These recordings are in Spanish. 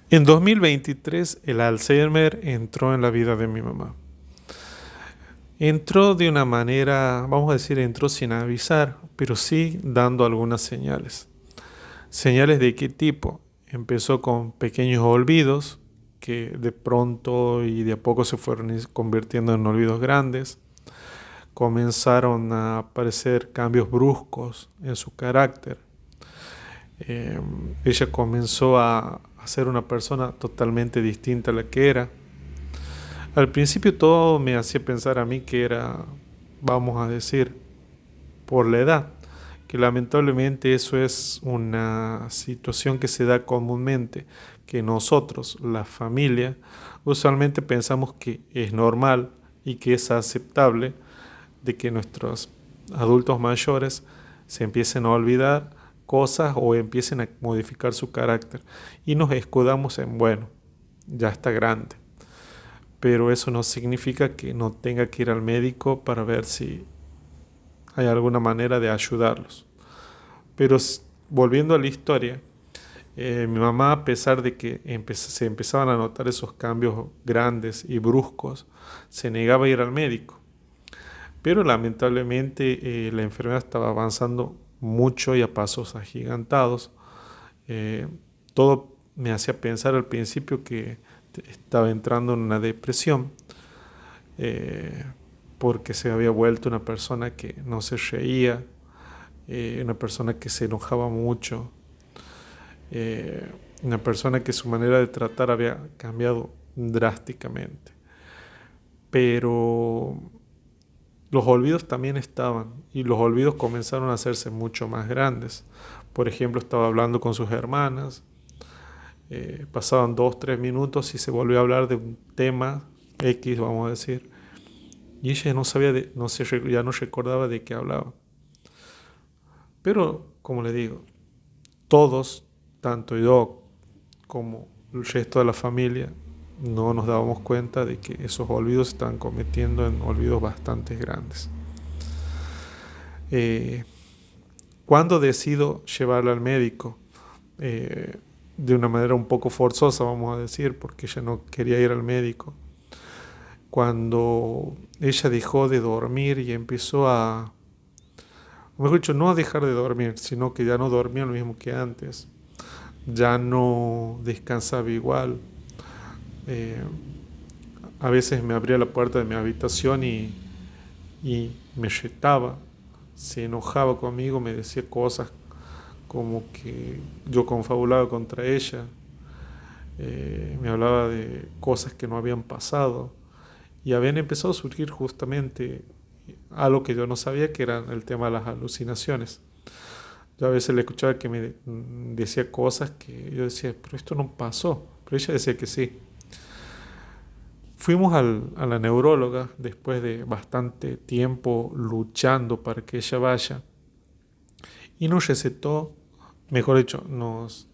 En 2023 el Alzheimer entró en la vida de mi mamá. Entró de una manera, vamos a decir, entró sin avisar, pero sí dando algunas señales. ¿Señales de qué tipo? Empezó con pequeños olvidos que de pronto y de a poco se fueron convirtiendo en olvidos grandes. Comenzaron a aparecer cambios bruscos en su carácter. Ella comenzó a ser una persona totalmente distinta a la que era. Al principio todo me hacía pensar a mí que era, vamos a decir, por la edad, que lamentablemente eso es una situación que se da comúnmente, que nosotros, la familia, usualmente pensamos que es normal y que es aceptable de que nuestros adultos mayores se empiecen a olvidar cosas o empiecen a modificar su carácter y nos escudamos en, bueno, ya está grande, pero eso no significa que no tenga que ir al médico para ver si hay alguna manera de ayudarlos. Pero volviendo a la historia, mi mamá, a pesar de que se empezaban a notar esos cambios grandes y bruscos, se negaba a ir al médico. Pero lamentablemente la enfermedad estaba avanzando mucho y a pasos agigantados. Eh, Todo me hacía pensar al principio que estaba entrando en una depresión, eh, porque se había vuelto una persona que no se reía, una persona que se enojaba mucho, eh, una persona que su manera de tratar había cambiado drásticamente. Pero los olvidos también estaban y los olvidos comenzaron a hacerse mucho más grandes. Por ejemplo, estaba hablando con sus hermanas, pasaban 2, 3 minutos y se volvió a hablar de un tema X, vamos a decir, y ella no sabía, ya no recordaba de qué hablaba. Pero, como le digo, todos, tanto yo como el resto de la familia, no nos dábamos cuenta de que esos olvidos se estaban cometiendo en olvidos bastante grandes. Eh, Cuando decido llevarla al médico, de una manera un poco forzosa, vamos a decir, porque ella no quería ir al médico, cuando ella dejó de dormir y empezó a, mejor dicho, no a dejar de dormir, sino que ya no dormía lo mismo que antes, ya no descansaba igual. Eh, a veces me abría la puerta de mi habitación y me retaba, se enojaba conmigo, me decía cosas como que yo confabulaba contra ella, me hablaba de cosas que no habían pasado y habían empezado a surgir justamente algo que yo no sabía, que era el tema de las alucinaciones. Yo a veces le escuchaba que me decía cosas que yo decía, pero esto no pasó, pero ella decía que sí. Fuimos a la neuróloga después de bastante tiempo luchando para que ella vaya y nos recetó, mejor dicho, nos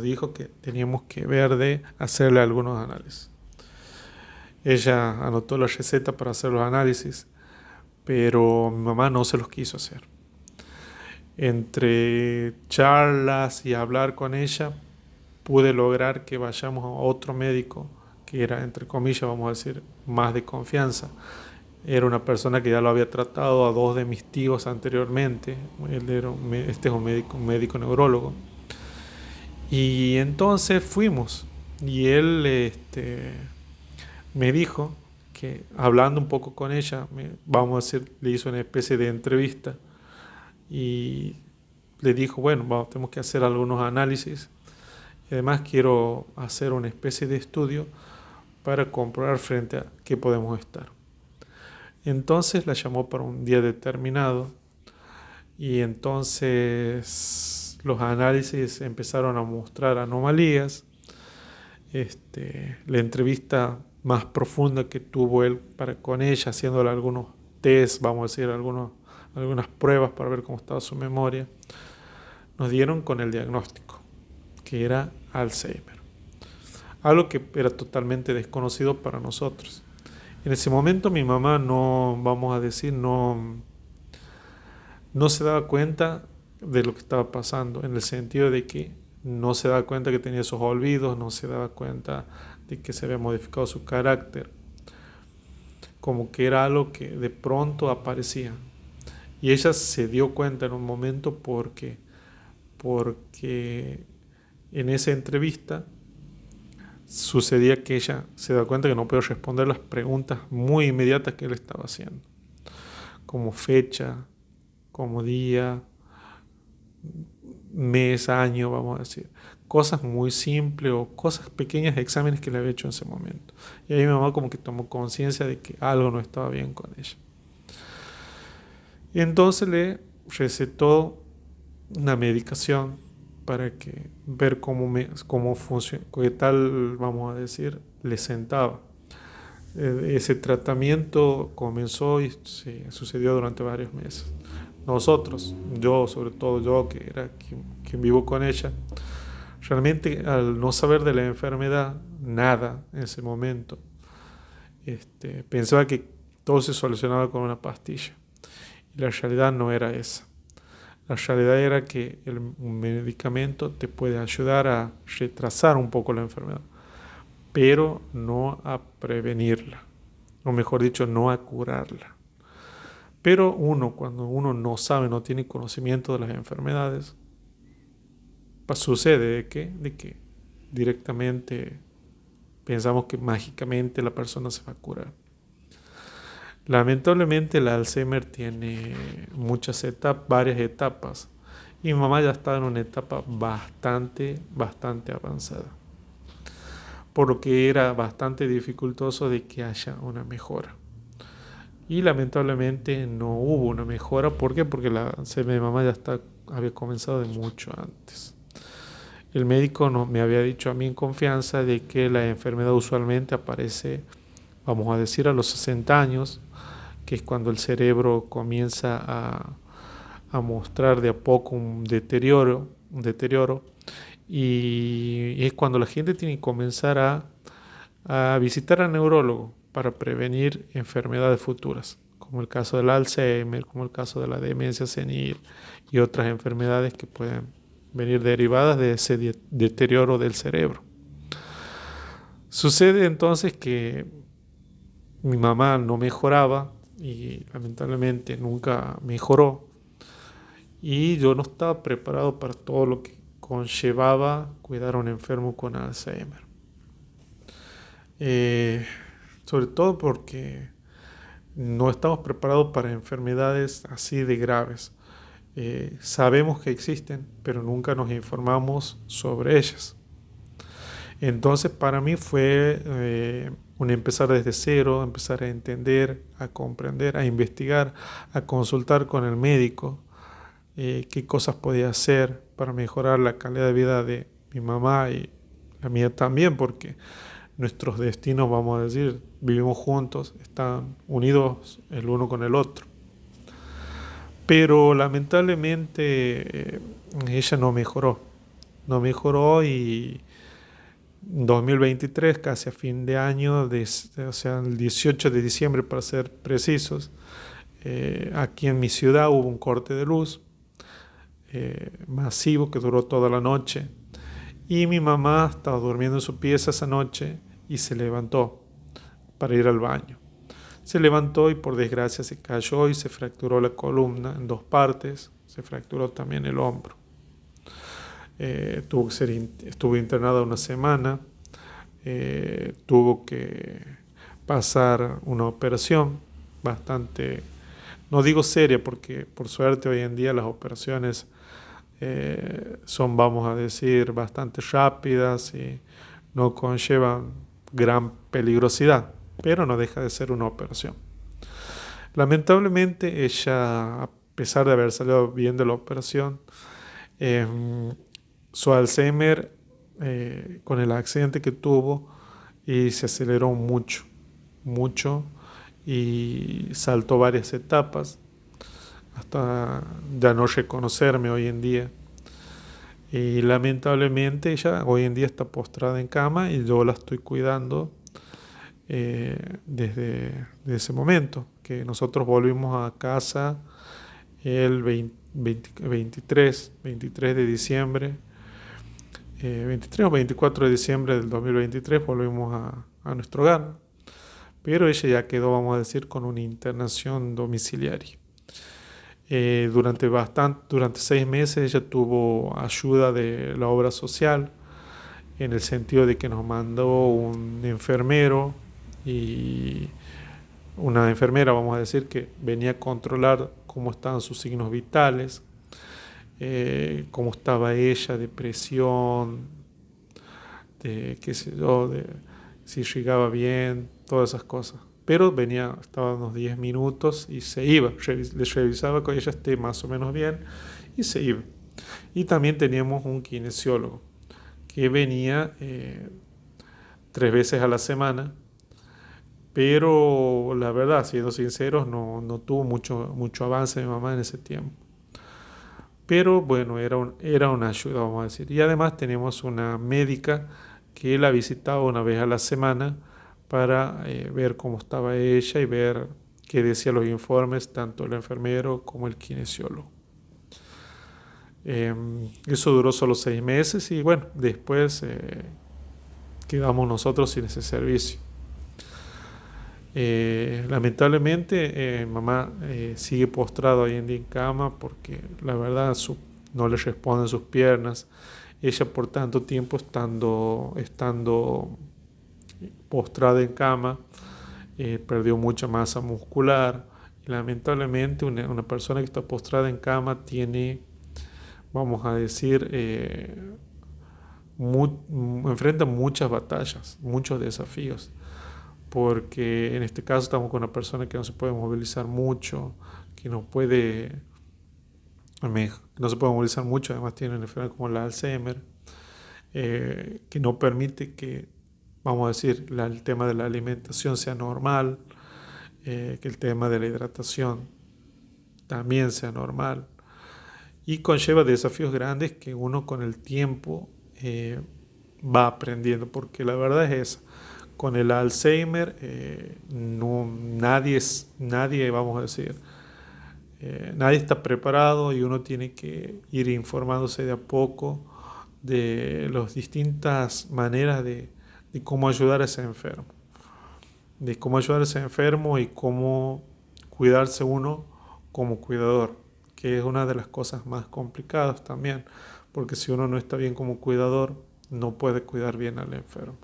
dijo que teníamos que ver de hacerle algunos análisis. Ella anotó la receta para hacer los análisis, pero mi mamá no se los quiso hacer. Entre charlas y hablar con ella, pude lograr que vayamos a otro médico que era, entre comillas, vamos a decir, más de confianza. Era una persona que ya lo había tratado a dos de mis tíos anteriormente. Este es un médico neurólogo. Y entonces fuimos. Y él me dijo que hablando un poco con ella, vamos a decir, le hizo una especie de entrevista. Y le dijo, bueno, tenemos que hacer algunos análisis. Y además quiero hacer una especie de estudio para comprobar frente a qué podemos estar. Entonces la llamó para un día determinado y entonces los análisis empezaron a mostrar anomalías. La entrevista más profunda que tuvo él con ella, haciéndole algunos test, vamos a decir, algunas pruebas para ver cómo estaba su memoria, nos dieron con el diagnóstico, que era Alzheimer. Algo que era totalmente desconocido para nosotros. En ese momento mi mamá no, vamos a decir, no se daba cuenta de lo que estaba pasando, en el sentido de que no se daba cuenta que tenía esos olvidos, no se daba cuenta de que se había modificado su carácter, como que era algo que de pronto aparecía. Y ella se dio cuenta en un momento porque en esa entrevista sucedía que ella se da cuenta que no podía responder las preguntas muy inmediatas que él estaba haciendo, como fecha, como día, mes, año, vamos a decir. Cosas muy simples o cosas pequeñas, exámenes que le había hecho en ese momento. Y ahí mi mamá como que tomó conciencia de que algo no estaba bien con ella. Y entonces le recetó una medicación para que ver cómo funciona, qué tal, vamos a decir, le sentaba. Ese tratamiento comenzó y sucedió durante varios meses. Nosotros, yo, sobre todo yo, que era quien vivo con ella, realmente al no saber de la enfermedad, nada en ese momento, pensaba que todo se solucionaba con una pastilla. Y la realidad no era esa. La realidad era que el medicamento te puede ayudar a retrasar un poco la enfermedad, pero no a prevenirla, o mejor dicho, no a curarla. Pero cuando uno no sabe, no tiene conocimiento de las enfermedades, sucede de que directamente pensamos que mágicamente la persona se va a curar. Lamentablemente el Alzheimer tiene varias etapas, y mi mamá ya estaba en una etapa bastante avanzada, por lo que era bastante dificultoso de que haya una mejora. Y lamentablemente no hubo una mejora. ¿Por qué? Porque la Alzheimer de mi mamá había comenzado de mucho antes. El médico me había dicho a mí en confianza de que la enfermedad usualmente aparece, vamos a decir, a los 60 años, que es cuando el cerebro comienza a mostrar de a poco un deterioro, y es cuando la gente tiene que comenzar a visitar al neurólogo para prevenir enfermedades futuras, como el caso del Alzheimer, como el caso de la demencia senil y otras enfermedades que pueden venir derivadas de ese deterioro del cerebro. Sucede entonces que mi mamá no mejoraba y lamentablemente nunca mejoró, y yo no estaba preparado para todo lo que conllevaba cuidar a un enfermo con Alzheimer. Sobre todo porque no estamos preparados para enfermedades así de graves. Sabemos que existen, pero nunca nos informamos sobre ellas. Entonces para mí fue un empezar desde cero, empezar a entender, a comprender, a investigar, a consultar con el médico qué cosas podía hacer para mejorar la calidad de vida de mi mamá y la mía también, porque nuestros destinos, vamos a decir, vivimos juntos, están unidos el uno con el otro. Pero lamentablemente ella no mejoró, y en 2023, casi a fin de año, o sea, el 18 de diciembre para ser precisos, aquí en mi ciudad hubo un corte de luz masivo que duró toda la noche, y mi mamá estaba durmiendo en su pieza esa noche y se levantó para ir al baño. Se levantó y por desgracia se cayó y se fracturó la columna en dos partes, se fracturó también el hombro. Estuvo internada una semana, tuvo que pasar una operación bastante, no digo seria, porque por suerte hoy en día las operaciones son, vamos a decir, bastante rápidas y no conllevan gran peligrosidad, pero no deja de ser una operación. Lamentablemente ella, a pesar de haber salido bien de la operación, su Alzheimer, con el accidente que tuvo, y se aceleró mucho, y saltó varias etapas hasta ya no reconocerme hoy en día. Y lamentablemente ella hoy en día está postrada en cama y yo la estoy cuidando desde ese momento que nosotros volvimos a casa el 23 de diciembre. 23 o 24 de diciembre del 2023 volvimos a nuestro hogar, pero ella ya quedó, vamos a decir, con una internación domiciliaria. Durante 6 meses ella tuvo ayuda de la obra social, en el sentido de que nos mandó un enfermero y una enfermera, vamos a decir, que venía a controlar cómo estaban sus signos vitales, cómo estaba ella, de presión, de qué sé yo, de si llegaba bien, todas esas cosas. Pero venía, estaba unos 10 minutos y se iba, les revisaba que ella esté más o menos bien y se iba. Y también teníamos un kinesiólogo que venía 3 veces a la semana, pero la verdad, siendo sinceros, no tuvo mucho avance mi mamá en ese tiempo. Pero bueno, era una ayuda, vamos a decir. Y además tenemos una médica que la visitaba una vez a la semana para ver cómo estaba ella y ver qué decían los informes, tanto el enfermero como el kinesiólogo. Eso duró solo 6 meses y bueno, después quedamos nosotros sin ese servicio. Lamentablemente, mamá sigue postrada hoy en día en cama porque la verdad no le responden sus piernas. Ella por tanto tiempo estando postrada en cama, perdió mucha masa muscular. Y lamentablemente una persona que está postrada en cama tiene, vamos a decir, enfrenta muchas batallas, muchos desafíos, porque en este caso estamos con una persona que no se puede movilizar mucho, que no se puede movilizar mucho, además tiene una enfermedad como la Alzheimer, que no permite que, vamos a decir, el tema de la alimentación sea normal, que el tema de la hidratación también sea normal, y conlleva desafíos grandes que uno con el tiempo va aprendiendo, porque la verdad es esa. Con el Alzheimer, nadie, vamos a decir, nadie está preparado y uno tiene que ir informándose de a poco de las distintas maneras de cómo ayudar a ese enfermo, y cómo cuidarse uno como cuidador, que es una de las cosas más complicadas también, porque si uno no está bien como cuidador, no puede cuidar bien al enfermo.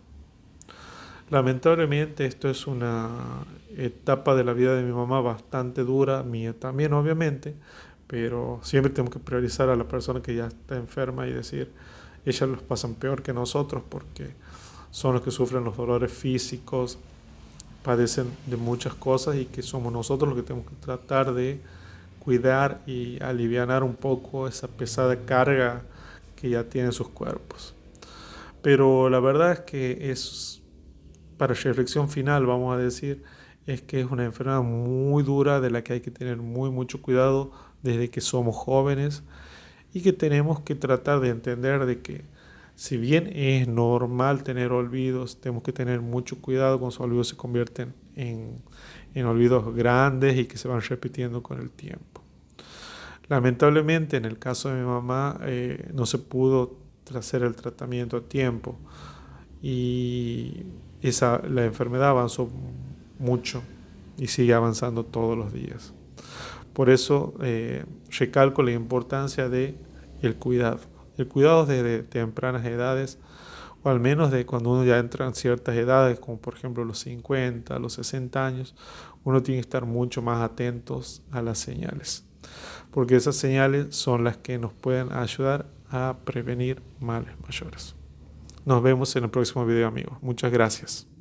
Lamentablemente esto es una etapa de la vida de mi mamá bastante dura, mía también obviamente, pero siempre tenemos que priorizar a la persona que ya está enferma y decir, ellas los pasan peor que nosotros porque son los que sufren los dolores físicos, padecen de muchas cosas y que somos nosotros los que tenemos que tratar de cuidar y alivianar un poco esa pesada carga que ya tienen sus cuerpos. Pero la verdad es que para reflexión final, vamos a decir, es que es una enfermedad muy dura de la que hay que tener mucho cuidado desde que somos jóvenes y que tenemos que tratar de entender de que si bien es normal tener olvidos, tenemos que tener mucho cuidado cuando esos olvidos se convierten en olvidos grandes y que se van repitiendo con el tiempo. Lamentablemente, en el caso de mi mamá, no se pudo hacer el tratamiento a tiempo y la enfermedad avanzó mucho y sigue avanzando todos los días. Por eso recalco la importancia de el cuidado desde tempranas edades, o al menos de cuando uno ya entra en ciertas edades, como por ejemplo los 50, los 60 años, uno tiene que estar mucho más atentos a las señales, porque esas señales son las que nos pueden ayudar a prevenir males mayores. Nos vemos en el próximo video, amigos. Muchas gracias.